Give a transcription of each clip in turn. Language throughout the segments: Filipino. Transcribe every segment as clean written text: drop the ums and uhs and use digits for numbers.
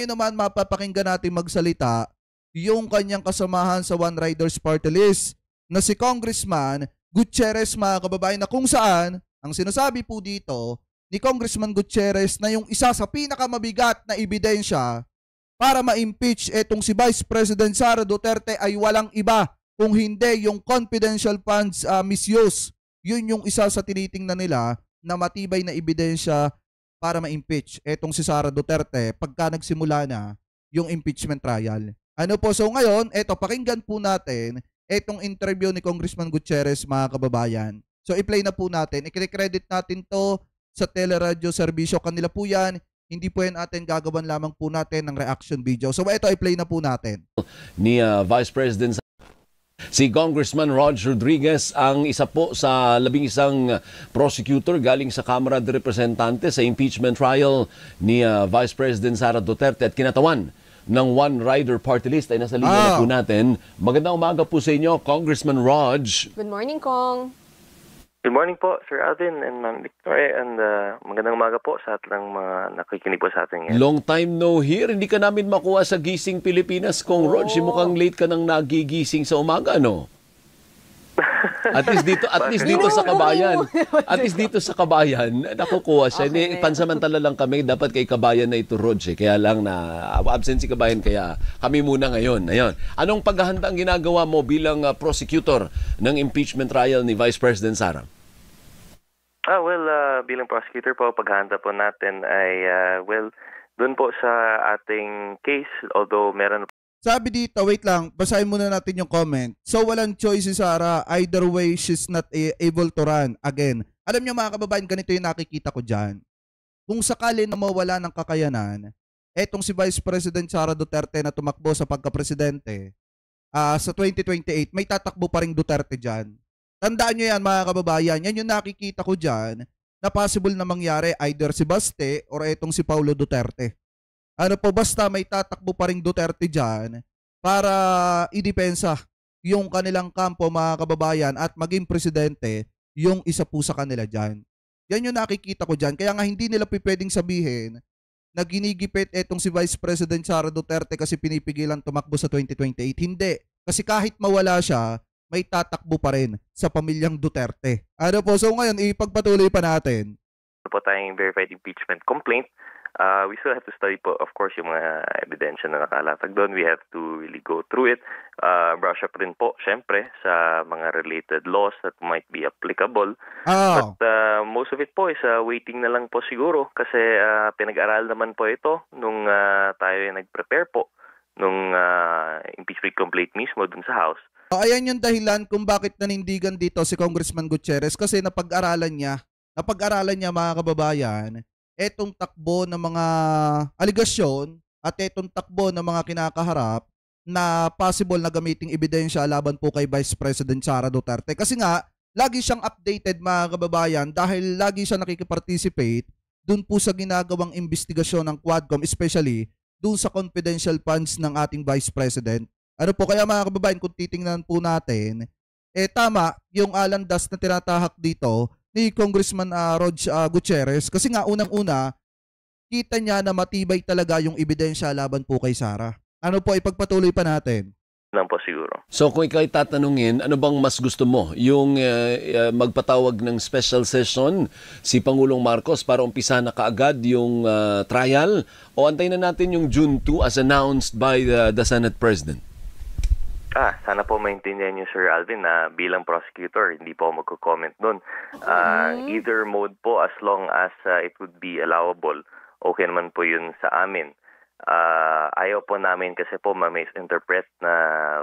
ngayon naman mapapakinggan natin magsalita yung kanyang kasamahan sa One Riders Party List na si Congressman Gutierrez, mga kababayan, na kung saan ang sinasabi po dito ni Congressman Gutierrez na yung isa sa pinakamabigat na ebidensya para ma-impeach etong si Vice President Sara Duterte ay walang iba kung hindi yung confidential funds misuse. Yun yung isa sa tinitingnan nila na matibay na ebidensya para ma-impeach etong si Sara Duterte pagka nagsimula na yung impeachment trial. Ano po, so ngayon, eto, pakinggan po natin etong interview ni Congressman Gutierrez, mga kababayan. So i-play na po natin, i-credit natin to sa Teleradyo Serbisyo, kanila po yan, hindi po yan atin gagawan lamang po natin ng reaction video. So eto, i-play na po natin. Ni Vice President si Congressman Rog Rodriguez, ang isa po sa 11 prosecutor galing sa Kamara de Representantes sa impeachment trial ni Vice President Sara Duterte at kinatawan ng One Rider Party List ay nasa linya na po natin. Magandang umaga po sa inyo, Congressman Rog. Good morning, Kong. Good morning po, Sir Alvin and Ma'am Victoria, and magandang umaga po sa ating mga nakikinig po sa ating. Long time no hear. Hindi ka namin makuha sa Gising Pilipinas, Kong Rog. Mukhang late ka nang nagigising sa umaga, no? At least dito sa Kabayan. At least dito sa Kabayan, nakukuha siya. Okay. Pansamantala lang kami, dapat kay Kabayan na ito, Rog. Kaya lang na absent si Kabayan, kaya kami muna ngayon. Ayun. Anong paghahanda ang ginagawa mo bilang prosecutor ng impeachment trial ni Vice President Sara? Bilang prosecutor po, paghahanda po natin ay, doon po sa ating case, although meron. Sabi dito, wait lang, basahin muna natin yung comment. So walang choice si Sara, either way she's not able to run again. Alam niyo, mga kababayan, ganito yung nakikita ko dyan. Kung sakali na mawala ng kakayanan, etong si Vice President Sara Duterte na tumakbo sa pagka-presidente, sa 2028, may tatakbo pa ring Duterte dyan. Tandaan nyo yan, mga kababayan, yan yung nakikita ko dyan na possible na mangyari either si Baste or etong si Paulo Duterte. Ano po, basta may tatakbo pa ring Duterte dyan para idepensa yung kanilang kampo, mga kababayan, at maging presidente yung isa po sa kanila dyan. Yan yung nakikita ko dyan. Kaya nga hindi nila pwedeng sabihin na ginigipit etong si Vice President Sara Duterte kasi pinipigilan tumakbo sa 2028. Hindi. Kasi kahit mawala siya, may tatakbo pa rin sa pamilyang Duterte. Ano po, so ngayon, ipagpatuloy pa natin. Po tayong verified impeachment complaint. We still have to study po, of course, yung mga ebidensya na nakalatag doon. We have to really go through it. Brush up rin po, syempre, sa mga related laws that might be applicable. But most of it po is waiting na lang po siguro kasi pinag-aral naman po ito nung tayo nag-prepare po nung impeachment complaint mismo dun sa House. Ayan yung dahilan kung bakit nanindigan dito si Congressman Gutierrez kasi napag-aralan niya mga kababayan, etong takbo ng mga aligasyon at etong takbo ng mga kinakaharap na possible na gamiting ebidensya laban po kay Vice President Sara Duterte. Kasi nga, lagi siyang updated, mga kababayan, dahil lagi siya nakikiparticipate dun po sa ginagawang investigasyon ng Quadcom, especially dun sa confidential funds ng ating Vice President. Ano po, kaya mga kababayan, kung titingnan po natin, tama yung alandas na tinatahak dito ni Congressman Rog Gutierrez kasi nga unang-una, kita niya na matibay talaga yung ebidensya laban po kay Sara. Ano po, ipagpatuloy pa natin. Lang po siguro. So kung ikaw tatanungin, ano bang mas gusto mo? Yung magpatawag ng special session si Pangulong Marcos para umpisa na kaagad yung trial o antayin na natin yung June 2 as announced by the Senate President? Sana po maintindihan niyo, Sir Alvin, na bilang prosecutor, hindi po magko-comment doon. Either mode po, as long as it would be allowable, okay naman po yun sa amin. Ayaw po namin kasi po ma-misinterpret na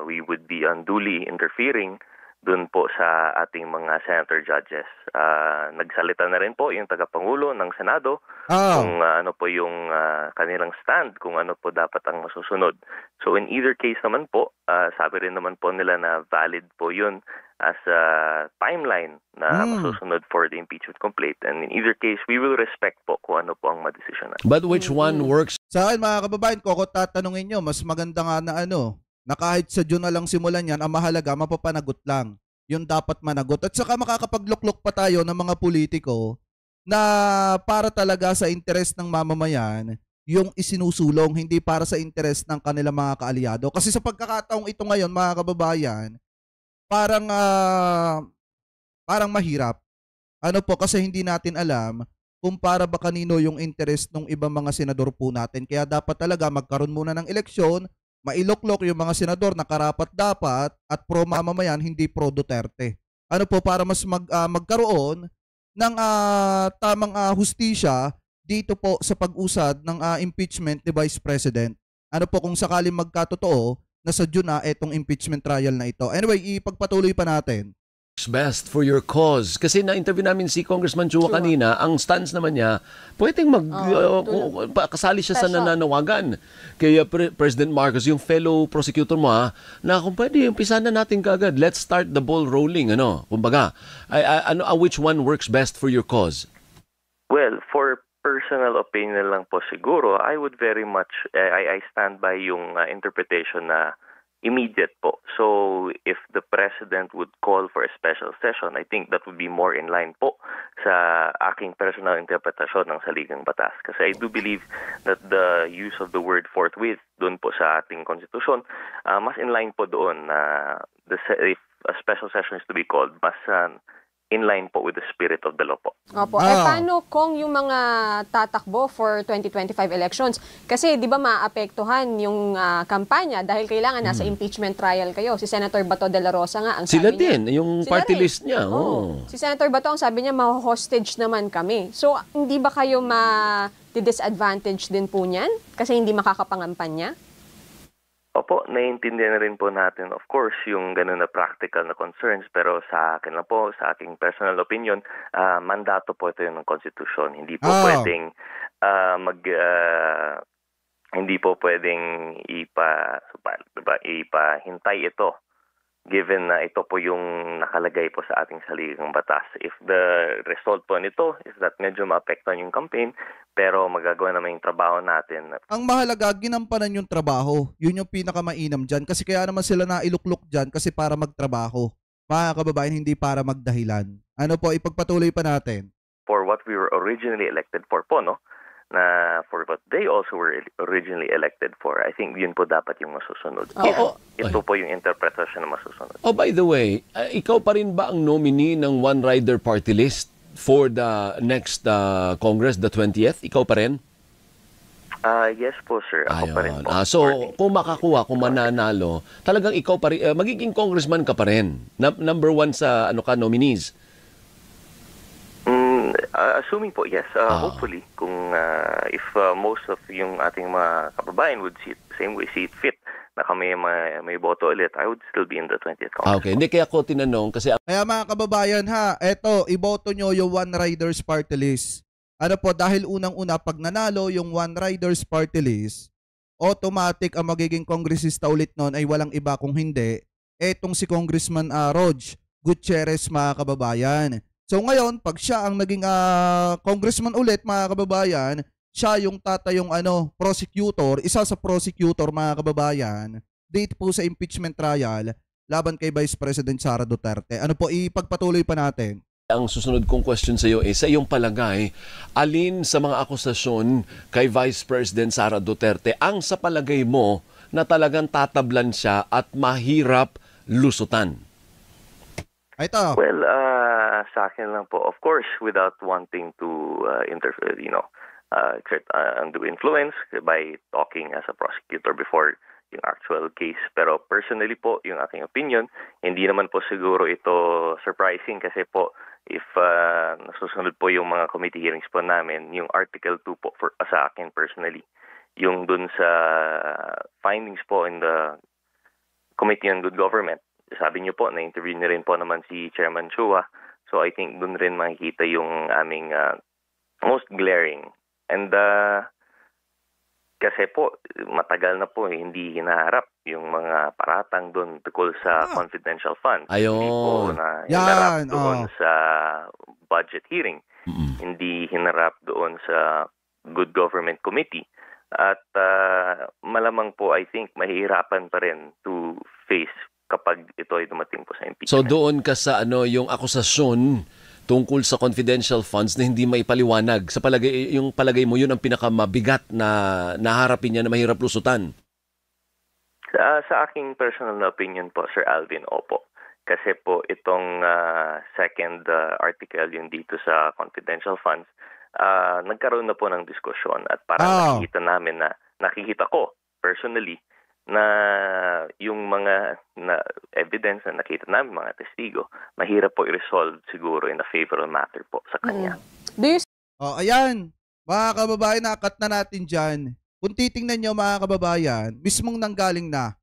we would be unduly interfering dun po sa ating mga senator judges. Nagsalita na rin po yung tagapangulo ng Senado kung ano po yung kanilang stand, kung ano po dapat ang masusunod. So in either case naman po, sabi rin naman po nila na valid po yun as a timeline na masusunod for the impeachment complaint. And in either case, we will respect po kung ano po ang madesisyonan. But which one works? Sa akin, mga kababayan, kung tatanungin nyo, mas maganda nga na kahit sa June na lang simulan yan, ang mahalaga, mapapanagot lang. Yun dapat managot. At saka makakapagluklok pa tayo ng mga politiko na para talaga sa interes ng mamamayan, yung isinusulong, hindi para sa interes ng kanilang mga kaalyado. Kasi sa pagkakataong ito ngayon, mga kababayan, parang parang mahirap. Ano po, kasi hindi natin alam kung para ba kanino yung interest ng ibang mga senador po natin. Kaya dapat talaga magkaroon muna ng eleksyon, mailoklok yung mga senador na karapat-dapat at pro mamamayan, hindi pro Duterte. Ano po, para mas magkaroon ng tamang hustisya dito po sa pag-usad ng impeachment ni Vice President. Ano po, kung sakaling magkatotoo na sa June na itong impeachment trial na ito. Anyway, ipagpatuloy pa natin. Best for your cause. Kasi na-interview namin si Congressman Chua kanina, ang stance naman niya, pwedeng kasali siya sa nananawagan kay President Marcos, yung fellow prosecutor mo na kung pwede, umpisan na natin kagad. Let's start the ball rolling. Kumbaga, which one works best for your cause? Well, for personal opinion lang po siguro, I would very much, I stand by yung interpretation na immediate po. So, if the President would call for a special session, I think that would be more in line po sa aking personal interpretasyon ng saligang batas. Kasi I do believe that the use of the word forthwith doon po sa ating konstitusyon, mas in line po doon na if a special session is to be called, mas in line po with the spirit of the law po. Opo. Paano kung yung mga tatakbo for 2025 elections? Kasi di ba maapektuhan yung kampanya dahil kailangan nasa impeachment trial kayo. Si Senator Bato de la Rosa nga, ang sila sabi niya. din, yung party list niya. Si Senator Bato, ang sabi niya, ma-hostage naman kami. So, hindi ba kayo ma-disadvantage din po niyan? Kasi hindi makakapangampanya? Opo, naiintindihan na rin po natin, of course, yung ganun na practical na concerns. Pero sa akin lang po, sa aking personal opinion, mandato po ito yung ng konstitusyon. Hindi po pwedeng hindi po pwedeng ipahintay ito given na ito po yung nakalagay po sa ating saligang batas. If the result po nito is that medyo maapektuhan yung campaign, pero magagawa naman yung trabaho natin. Ang mahalaga, ginampanan yung trabaho. Yun yung pinakamainam dyan. Kasi kaya naman sila nailuklok dyan kasi para magtrabaho. Mga kababayan, hindi para magdahilan. Ano po, ipagpatuloy pa natin. For what we were originally elected for po, no? Na for what they also were originally elected for. I think yun po dapat yung masusunod. Ito po yung interpretation na masusunod. Oh, by the way, ikaw pa rin ba ang nominee ng One Rider Party List for the next Congress, the 20th? Ikaw pa rin? Yes po, sir. Ako pa rin po. So, kung makakuha, kung mananalo, talagang ikaw pa rin, magiging congressman ka pa rin. Number one sa nominees. Assuming po, yes. Hopefully, kung if most of yung ating mga kababayan would see it the same way, see it fit, na kami may boto ulit, I would still be in the 20th Congress. Okay, hindi kaya ko tinanong kasi... Kaya mga kababayan eto, iboto nyo yung One Riders Party List. Ano po, dahil unang-una, pag nanalo yung One Riders Party List, automatic ang magiging kongresista ulit nun ay walang iba kung hindi, etong si Congressman Rog Gutierrez, mga kababayan. So ngayon, pag siya ang naging congressman ulit, mga kababayan, siya yung tatayong prosecutor, isa sa prosecutor, mga kababayan, date po sa impeachment trial laban kay Vice President Sara Duterte. Ano po, ipagpatuloy pa natin. Ang susunod kong question sa iyo sa iyong palagay, alin sa mga akusasyon kay Vice President Sara Duterte ang sa palagay mo na talagang tatablan siya at mahirap lusutan? Ito. Well, sa akin lang po, of course, without wanting to interfere, exert undue influence by talking as a prosecutor before yung actual case. Pero personally po, yung aking opinion, hindi naman po siguro ito surprising kasi po, if nasusunod po yung mga committee hearings po namin, yung Article 2 po sa akin personally, yung dun sa findings po in the Committee on Good Government, sabi niyo po, na-interview niyo rin po naman si Chairman Chua. So I think dun rin makikita yung aming most glaring. And kasi po, matagal na po hindi hinaharap yung mga paratang dun tungkol sa confidential funds. Ayun. Hindi po na hinarap doon sa budget hearing. Hindi hinarap doon sa Good Government Committee. At malamang po, I think, mahihirapan pa rin to face kapag ito ay dumating po sa impeachment. So doon ka sa yung akusasyon tungkol sa confidential funds na hindi maipaliwanag. Yung palagay mo, yun ang pinakamabigat na naharapin niya na mahirap lusutan? Sa aking personal na opinion po, Sir Alvin, opo. Kasi po itong second article yung dito sa confidential funds, nagkaroon na po ng diskusyon at parang nakikita ko personally na yung mga evidence na nakita namin, mga testigo, mahirap po i-resolve siguro in a favorable matter po sa kanya. Ayan, mga kababayan, nakat na natin dyan. Kung titingnan nyo, mga kababayan, mismong nanggaling na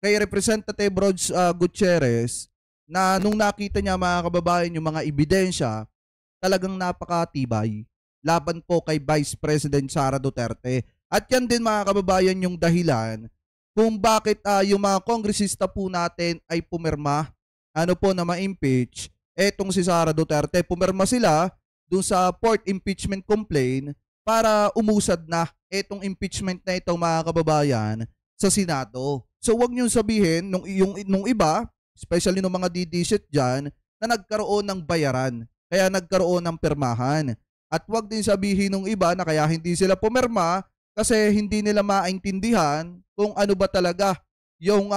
kay Representative Rods Gutierrez na nung nakita niya, mga kababayan, yung mga ebidensya, talagang napakatibay laban po kay Vice President Sara Duterte. At yan din, mga kababayan, yung dahilan kung bakit yung mga kongresista po natin ay pumirma na ma-impeach etong si Sara Duterte. Pumirma sila dun sa fourth impeachment complaint para umusad na etong impeachment na ito, mga kababayan, sa Senado. So wag niyong sabihin nung iba, especially nung mga DDSit dyan, na nagkaroon ng bayaran, kaya nagkaroon ng pirmahan. At wag din sabihin nung iba na kaya hindi sila pumirma kasi hindi nila maintindihan kung ano ba talaga yung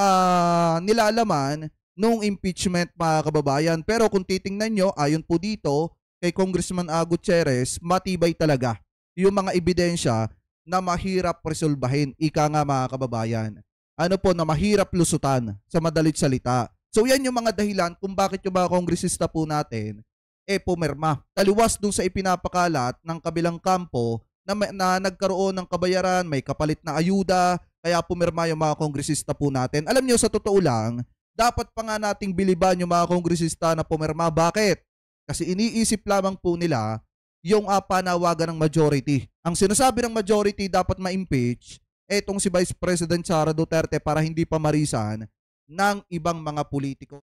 nilalaman nung impeachment, mga kababayan. Pero kung titingnan nyo, ayon po dito kay Congressman Gutierrez, matibay talaga yung mga ebidensya na mahirap resolbahin. Ika nga, mga kababayan. Na mahirap lusutan sa madalit salita. So yan yung mga dahilan kung bakit yung mga kongresista po natin pumirma. Taliwas dun sa ipinapakalat ng kabilang kampo na nagkaroon ng kabayaran, may kapalit na ayuda, kaya pumirma yung mga kongresista po natin. Alam nyo, sa totoo lang, dapat pa nga nating biliban yung mga kongresista na pumirma. Bakit? Kasi iniisip lamang po nila yung panawagan ng majority. Ang sinasabi ng majority dapat ma-impeach etong si Vice President Sara Duterte para hindi pa marisan ng ibang mga politiko.